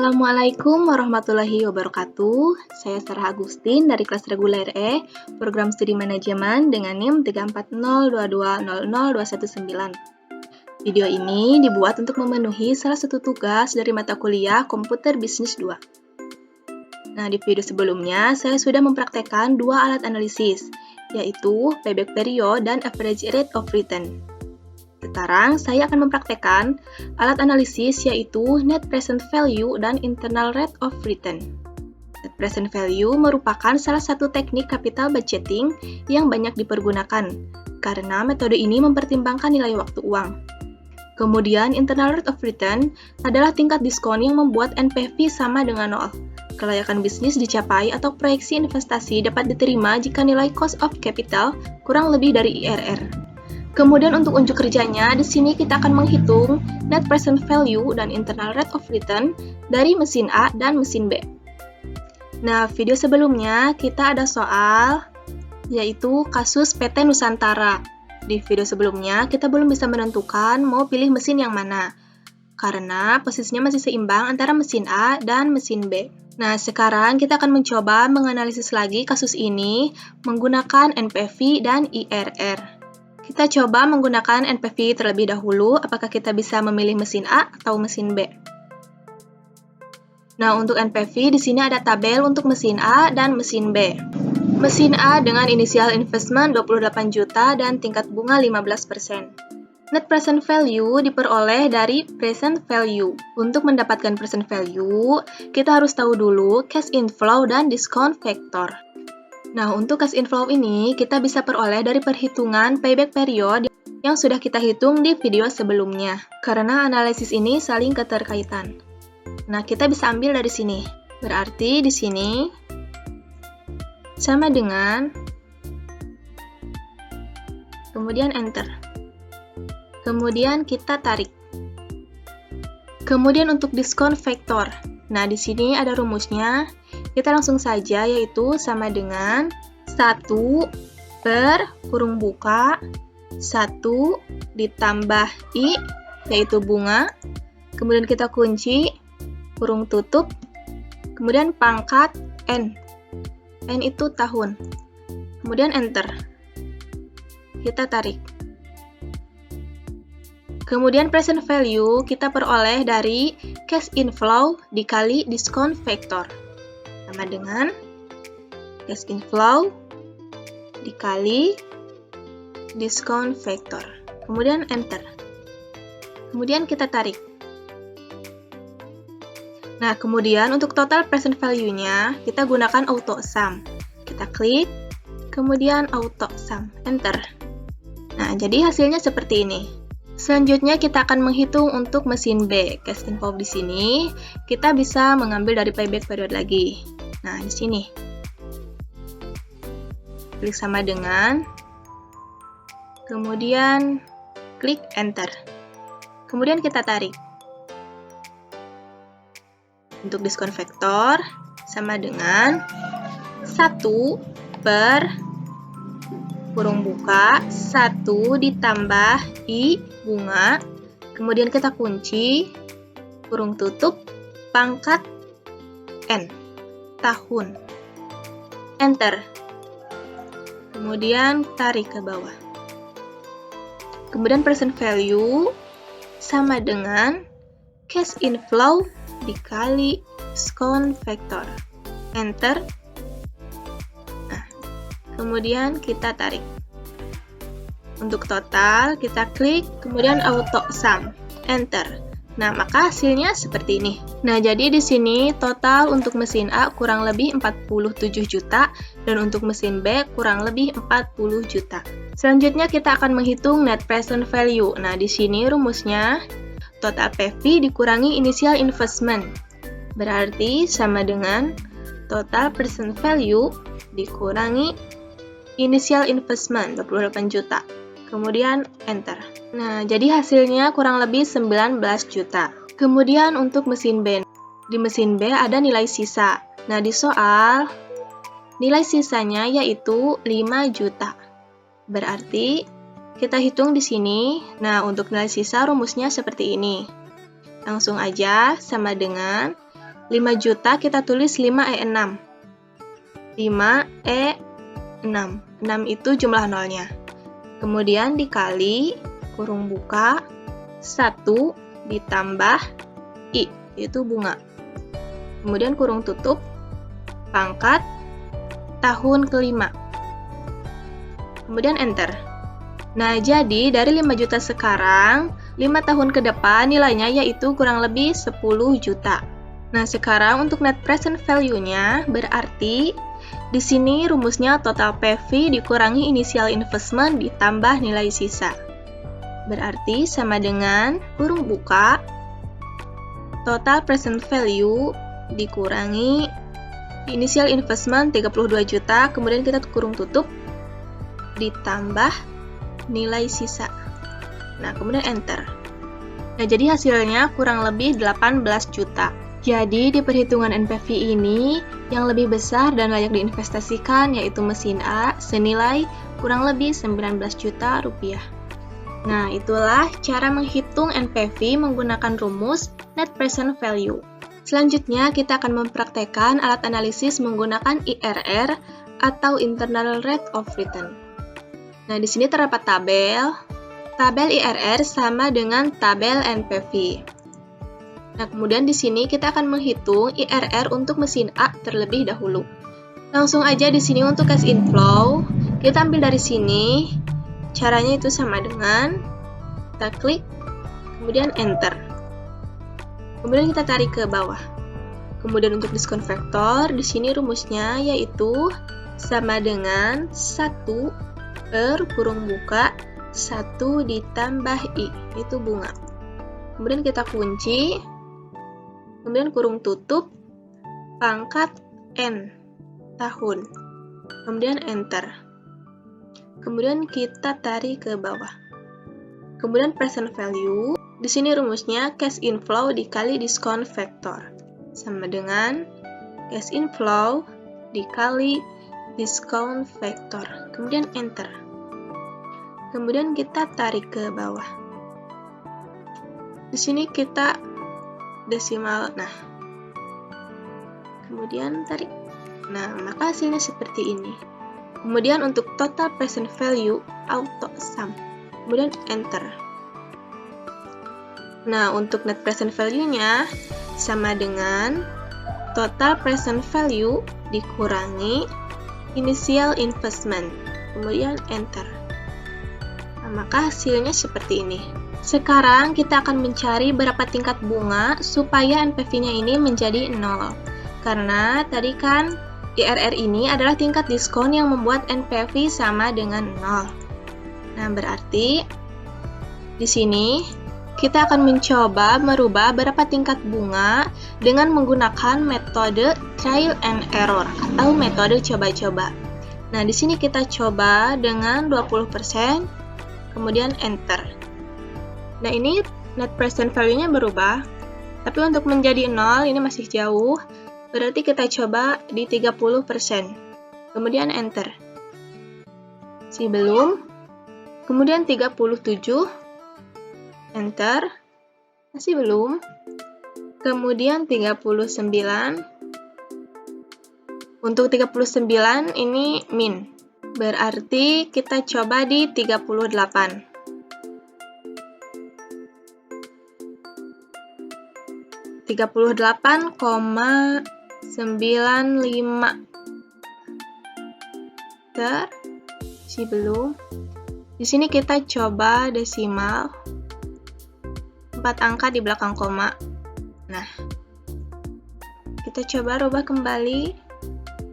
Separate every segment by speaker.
Speaker 1: Assalamualaikum warahmatullahi wabarakatuh. Saya Sarah Agustin dari kelas reguler E, program studi manajemen dengan NIM 34022002119. Video ini dibuat untuk memenuhi salah satu tugas dari mata kuliah Komputer Bisnis 2. Nah, di video sebelumnya saya sudah mempraktekkan dua alat analisis, yaitu payback period dan average rate of return. Sekarang saya akan mempraktekkan alat analisis yaitu net present value dan internal rate of return. Net present value merupakan salah satu teknik capital budgeting yang banyak dipergunakan karena metode ini mempertimbangkan nilai waktu uang. Kemudian internal rate of return adalah tingkat diskon yang membuat NPV sama dengan 0. Kelayakan bisnis dicapai atau proyeksi investasi dapat diterima jika nilai cost of capital kurang lebih dari IRR. Kemudian untuk unjuk kerjanya, di sini kita akan menghitung net present value dan internal rate of return dari mesin A dan mesin B. Nah, video sebelumnya kita ada soal, yaitu kasus PT Nusantara. Di video sebelumnya, kita belum bisa menentukan mau pilih mesin yang mana, karena posisinya masih seimbang antara mesin A dan mesin B. Nah, sekarang kita akan mencoba menganalisis lagi kasus ini menggunakan NPV dan IRR. Kita coba menggunakan NPV terlebih dahulu, apakah kita bisa memilih mesin A atau mesin B. Nah, untuk NPV di sini ada tabel untuk mesin A dan mesin B. Mesin A dengan initial investment 28 juta dan tingkat bunga 15%. Net present value diperoleh dari present value. Untuk mendapatkan present value, kita harus tahu dulu cash inflow dan discount factor. Nah, untuk cash inflow ini, kita bisa peroleh dari perhitungan payback period yang sudah kita hitung di video sebelumnya. Karena analisis ini saling keterkaitan. Nah, kita bisa ambil dari sini. Berarti di sini sama dengan, kemudian enter. Kemudian kita tarik. Kemudian untuk discount factor. Nah, di sini ada rumusnya. Kita langsung saja, yaitu sama dengan 1 per kurung buka 1 ditambah I, yaitu bunga, kemudian kita kunci, kurung tutup, kemudian pangkat N. N itu tahun. Kemudian enter. Kita tarik. Kemudian present value kita peroleh dari cash inflow dikali discount factor. Sama dengan cash inflow dikali discount factor. Kemudian enter. Kemudian kita tarik. Nah, kemudian untuk total present value-nya, kita gunakan auto sum. Kita klik, kemudian auto sum, enter. Nah, jadi hasilnya seperti ini. Selanjutnya kita akan menghitung untuk mesin B. Cash inflow di sini kita bisa mengambil dari payback period lagi. Nah, di sini. Klik sama dengan, kemudian klik enter. Kemudian kita tarik. Untuk diskon factor sama dengan 1 per kurung buka 1 ditambah I bunga, kemudian kita kunci, kurung tutup, pangkat N, tahun, enter, kemudian tarik ke bawah. Kemudian present value sama dengan cash inflow dikali discount factor, enter. Nah, kemudian kita tarik. Untuk total, kita klik, kemudian auto sum, enter. Nah, maka hasilnya seperti ini. Nah, jadi di sini total untuk mesin A kurang lebih 47 juta dan untuk mesin B kurang lebih 40 juta. Selanjutnya kita akan menghitung net present value. Nah, di sini rumusnya total PV dikurangi initial investment. Berarti sama dengan total present value dikurangi initial investment 28 juta. Kemudian enter. Nah, jadi hasilnya kurang lebih 19 juta. Kemudian untuk mesin B. Di mesin B ada nilai sisa. Nah, di soal nilai sisanya yaitu 5 juta. Berarti kita hitung di sini. Nah, untuk nilai sisa rumusnya seperti ini. Langsung aja sama dengan 5 juta kita tulis 5E6. 5E6. 6 itu jumlah nolnya. Kemudian dikali, kurung buka, 1 ditambah I, yaitu bunga. Kemudian kurung tutup, pangkat, tahun kelima. Kemudian enter. Nah, jadi dari 5 juta sekarang, 5 tahun ke depan nilainya yaitu kurang lebih 10 juta. Nah, sekarang untuk net present value-nya berarti di sini rumusnya total PV dikurangi initial investment ditambah nilai sisa. Berarti sama dengan kurung buka total present value dikurangi initial investment 32 juta, kemudian kita kurung tutup ditambah nilai sisa. Nah, kemudian enter. Nah, jadi hasilnya kurang lebih 18 juta. Jadi, di perhitungan NPV ini, yang lebih besar dan layak diinvestasikan yaitu mesin A senilai kurang lebih 19 juta rupiah. Nah, itulah cara menghitung NPV menggunakan rumus Net Present Value. Selanjutnya, kita akan mempraktekkan alat analisis menggunakan IRR atau Internal Rate of Return. Nah, di sini terdapat tabel. Tabel IRR sama dengan tabel NPV. Nah, kemudian di sini kita akan menghitung IRR untuk mesin A terlebih dahulu. Langsung aja di sini untuk cash inflow, kita ambil dari sini. Caranya itu sama dengan kita klik, kemudian enter. Kemudian kita tarik ke bawah. Kemudian untuk diskon faktor, di sini rumusnya yaitu sama dengan 1 per kurung buka 1 ditambah I, itu bunga. Kemudian kita kunci, kemudian kurung tutup, pangkat N, tahun. Kemudian enter. Kemudian kita tarik ke bawah. Kemudian present value, di sini rumusnya cash inflow dikali diskon factor. Sama dengan cash inflow dikali diskon factor. Kemudian enter. Kemudian kita tarik ke bawah. Di sini kita desimal, nah. Kemudian tarik. Nah, maka hasilnya seperti ini. Kemudian untuk total present value, auto sum. Kemudian enter. Nah, untuk net present value-nya sama dengan total present value dikurangi initial investment. Kemudian enter. Nah, maka hasilnya seperti ini. Sekarang kita akan mencari berapa tingkat bunga supaya NPV-nya ini menjadi 0. Karena tadi kan IRR ini adalah tingkat diskon yang membuat NPV sama dengan 0. Nah, berarti di sini kita akan mencoba merubah berapa tingkat bunga dengan menggunakan metode trial and error atau metode coba-coba. Nah, di sini kita coba dengan 20%, kemudian enter. Nah, ini net present value-nya berubah, tapi untuk menjadi 0 ini masih jauh, berarti kita coba di 30%. Kemudian enter. Si belum. Kemudian 37. Enter. Masih belum. Kemudian 39. Untuk 39 ini min. Berarti kita coba di 38. 38,95. Si belum. Di sini kita coba desimal 4 angka di belakang koma. Nah, kita coba rubah kembali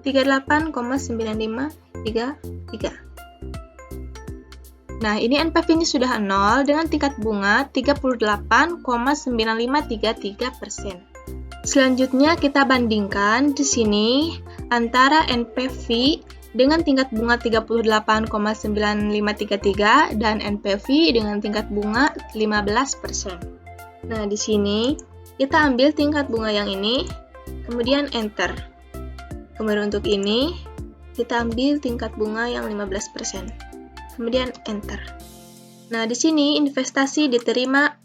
Speaker 1: 38,9533. Nah, ini NPV-nya sudah 0 dengan tingkat bunga 38,9533%. Selanjutnya kita bandingkan di sini antara NPV dengan tingkat bunga 38,9533 dan NPV dengan tingkat bunga 15%. Nah, di sini kita ambil tingkat bunga yang ini, kemudian enter. Kemudian untuk ini kita ambil tingkat bunga yang 15%. Kemudian enter. Nah, di sini investasi diterima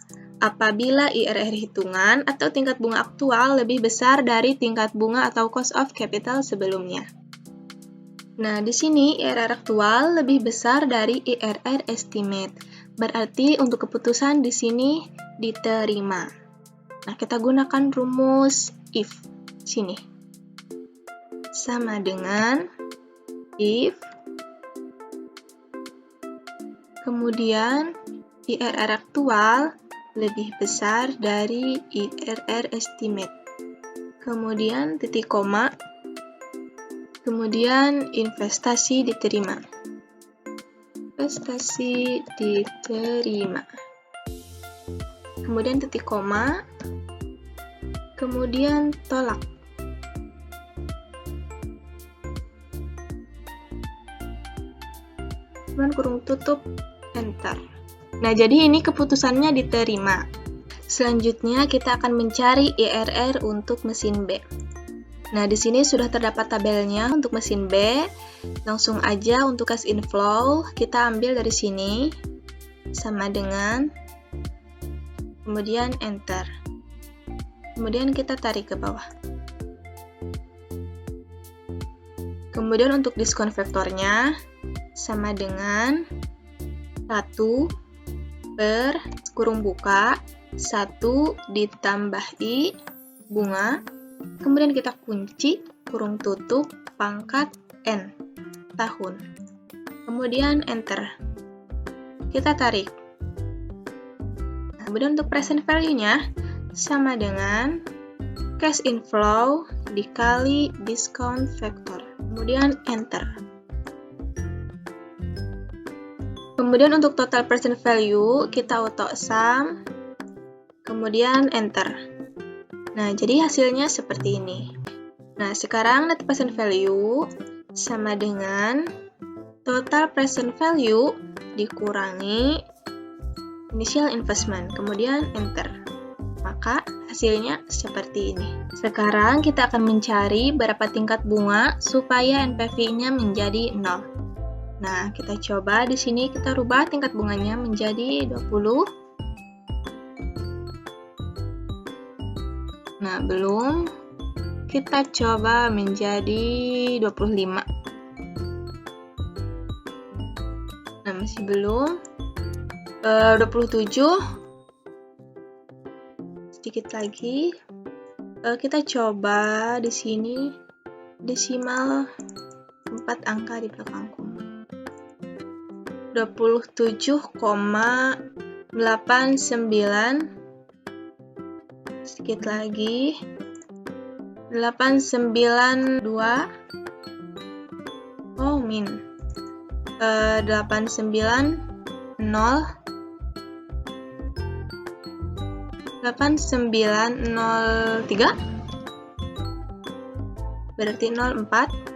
Speaker 1: apabila IRR hitungan atau tingkat bunga aktual lebih besar dari tingkat bunga atau cost of capital sebelumnya. Nah, di sini IRR aktual lebih besar dari IRR estimate. Berarti untuk keputusan di sini diterima. Nah, kita gunakan rumus if. Sini. Sama dengan if, kemudian IRR aktual lebih besar dari IRR estimate. Kemudian titik koma, kemudian investasi diterima. Investasi diterima. Kemudian titik koma, kemudian tolak. Kemudian kurung tutup, enter. Nah, jadi ini keputusannya diterima. Selanjutnya kita akan mencari IRR untuk mesin B. Nah, di sini sudah terdapat tabelnya untuk mesin B. Langsung aja untuk cash inflow, kita ambil dari sini, sama dengan, kemudian enter. Kemudian kita tarik ke bawah. Kemudian untuk diskon vektornya, sama dengan 1 per kurung buka 1 ditambah I bunga, kemudian kita kunci kurung tutup pangkat N tahun, kemudian enter, kita tarik. Nah, kemudian untuk present value-nya sama dengan cash inflow dikali discount factor, kemudian enter. Kemudian untuk total present value, kita auto sum, kemudian enter. Nah, jadi hasilnya seperti ini. Nah, sekarang net present value sama dengan total present value dikurangi initial investment, kemudian enter. Maka hasilnya seperti ini. Sekarang kita akan mencari berapa tingkat bunga supaya NPV-nya menjadi 0. Nah, kita coba di sini kita rubah tingkat bunganya menjadi 20. Nah, belum. Kita coba menjadi 25. Nah, masih belum. 27. Sedikit lagi. Kita coba di sini desimal 4 angka di belakang koma. 27,89, sedikit lagi 892, oh min 890, 8903, berarti 04,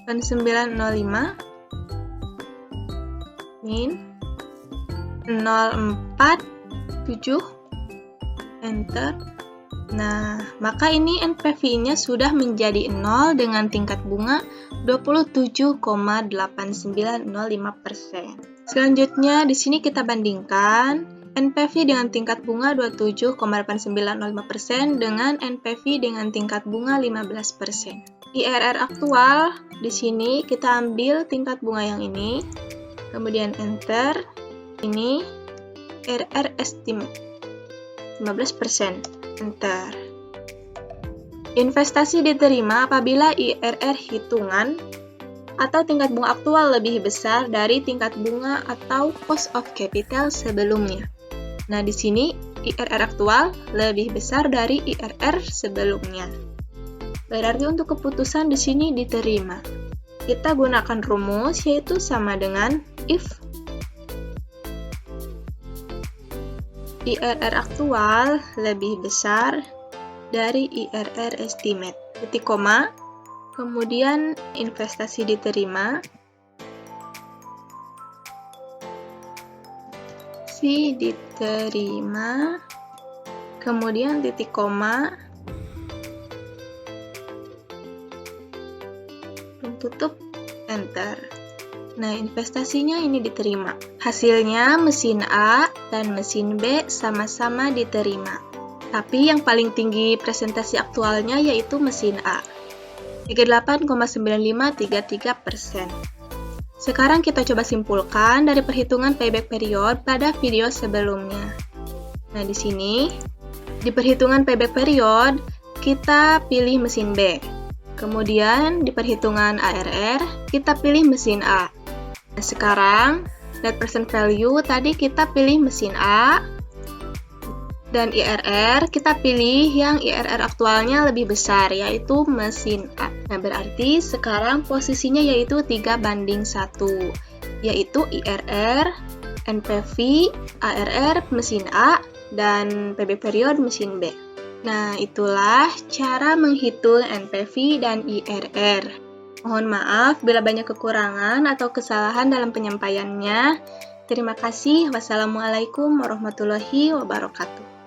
Speaker 1: 905 min 047, enter. Nah, maka ini NPV-nya sudah menjadi 0 dengan tingkat bunga 27,8905%. Selanjutnya di sini kita bandingkan NPV dengan tingkat bunga 27,8905% dengan NPV dengan tingkat bunga 15%. IRR aktual, di sini kita ambil tingkat bunga yang ini, kemudian enter, ini IRR estimate, 15%, enter. Investasi diterima apabila IRR hitungan atau tingkat bunga aktual lebih besar dari tingkat bunga atau cost of capital sebelumnya. Nah, di sini IRR aktual lebih besar dari IRR sebelumnya. Berarti untuk keputusan di sini diterima. Kita gunakan rumus yaitu sama dengan if IRR aktual lebih besar dari IRR estimate. Titik koma, kemudian investasi diterima, si diterima, kemudian titik koma, tutup, enter. Nah, investasinya ini diterima. Hasilnya mesin A dan mesin B sama-sama diterima. Tapi yang paling tinggi presentasi aktualnya yaitu mesin A, 38,9533%. Sekarang kita coba simpulkan dari perhitungan payback period pada video sebelumnya. Nah, di sini, di perhitungan payback period, kita pilih mesin B. Kemudian, di perhitungan ARR, kita pilih mesin A. Nah, sekarang, net present value tadi kita pilih mesin A, dan IRR kita pilih yang IRR aktualnya lebih besar, yaitu mesin A. Nah, berarti sekarang posisinya yaitu 3:1, yaitu IRR, NPV, ARR mesin A, dan payback period mesin B. Nah, itulah cara menghitung NPV dan IRR. Mohon maaf bila banyak kekurangan atau kesalahan dalam penyampaiannya. Terima kasih. Wassalamualaikum warahmatullahi wabarakatuh.